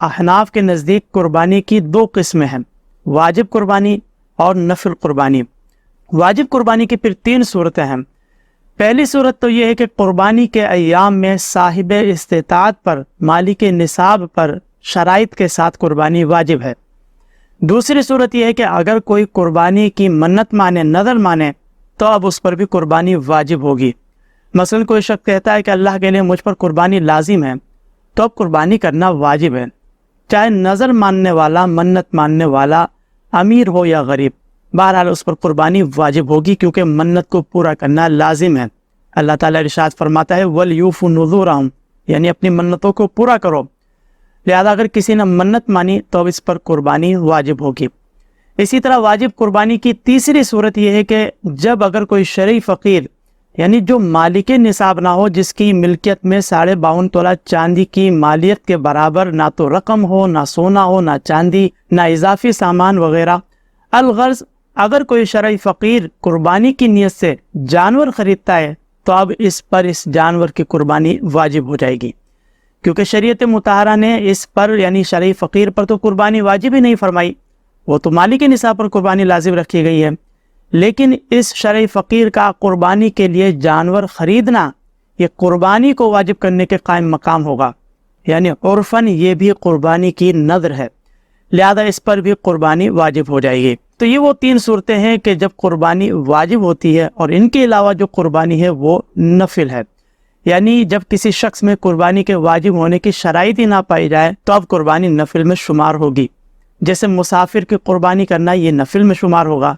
احناف کے نزدیک قربانی کی دو قسمیں ہیں، واجب قربانی اور نفل قربانی۔ واجب قربانی کی پھر 3 صورتیں ہیں۔ پہلی صورت تو یہ ہے کہ قربانی کے ایام میں صاحب استطاعت پر، مالک نصاب پر شرائط کے ساتھ قربانی واجب ہے۔ دوسری صورت یہ ہے کہ اگر کوئی قربانی کی منت مانے، نذر مانے، تو اب اس پر بھی قربانی واجب ہوگی۔ مثلا کوئی شخص کہتا ہے کہ اللہ کے لیے مجھ پر قربانی لازم ہے، تو اب قربانی کرنا واجب ہے، چاہے نظر ماننے والا، منت ماننے والا امیر ہو یا غریب، بہرحال اس پر قربانی واجب ہوگی، کیونکہ منت کو پورا کرنا لازم ہے۔ اللہ تعالیٰ ارشاد فرماتا ہے وَلْيُوفُوا نُذُورَهُمْ، یعنی اپنی منتوں کو پورا کرو۔ لہذا اگر کسی نے منت مانی تو اب اس پر قربانی واجب ہوگی۔ اسی طرح واجب قربانی کی تیسری صورت یہ ہے کہ جب اگر کوئی شرعی فقیر، یعنی جو مالک نصاب نہ ہو، جس کی ملکیت میں 52.5 تولہ چاندی کی مالیت کے برابر نہ تو رقم ہو، نہ سونا ہو، نہ چاندی، نہ اضافی سامان وغیرہ، الغرض اگر کوئی شرعی فقیر قربانی کی نیت سے جانور خریدتا ہے تو اب اس پر اس جانور کی قربانی واجب ہو جائے گی، کیونکہ شریعت مطہرہ نے اس پر یعنی شرعی فقیر پر تو قربانی واجب ہی نہیں فرمائی، وہ تو مالک نصاب پر قربانی لازم رکھی گئی ہے، لیکن اس شرعی فقیر کا قربانی کے لیے جانور خریدنا یہ قربانی کو واجب کرنے کے قائم مقام ہوگا، یعنی عرفاً یہ بھی قربانی کی نذر ہے، لہذا اس پر بھی قربانی واجب ہو جائے گی۔ تو یہ وہ 3 صورتیں ہیں کہ جب قربانی واجب ہوتی ہے، اور ان کے علاوہ جو قربانی ہے وہ نفل ہے، یعنی جب کسی شخص میں قربانی کے واجب ہونے کی شرائط ہی نہ پائی جائے تو اب قربانی نفل میں شمار ہوگی۔ جیسے مسافر کی قربانی کرنا یہ نفل میں شمار ہوگا،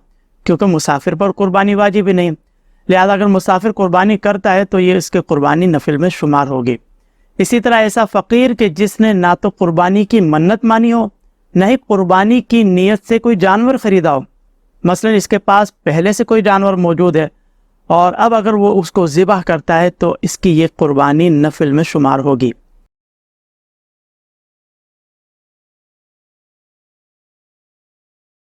کیونکہ مسافر پر قربانی واجب ہی نہیں، لہذا اگر مسافر قربانی کرتا ہے تو یہ اس کی قربانی نفل میں شمار ہوگی۔ اسی طرح ایسا فقیر کہ جس نے نہ تو قربانی کی منت مانی ہو، نہ ہی قربانی کی نیت سے کوئی جانور خریدا ہو، مثلا اس کے پاس پہلے سے کوئی جانور موجود ہے اور اب اگر وہ اس کو ذبح کرتا ہے تو اس کی یہ قربانی نفل میں شمار ہوگی۔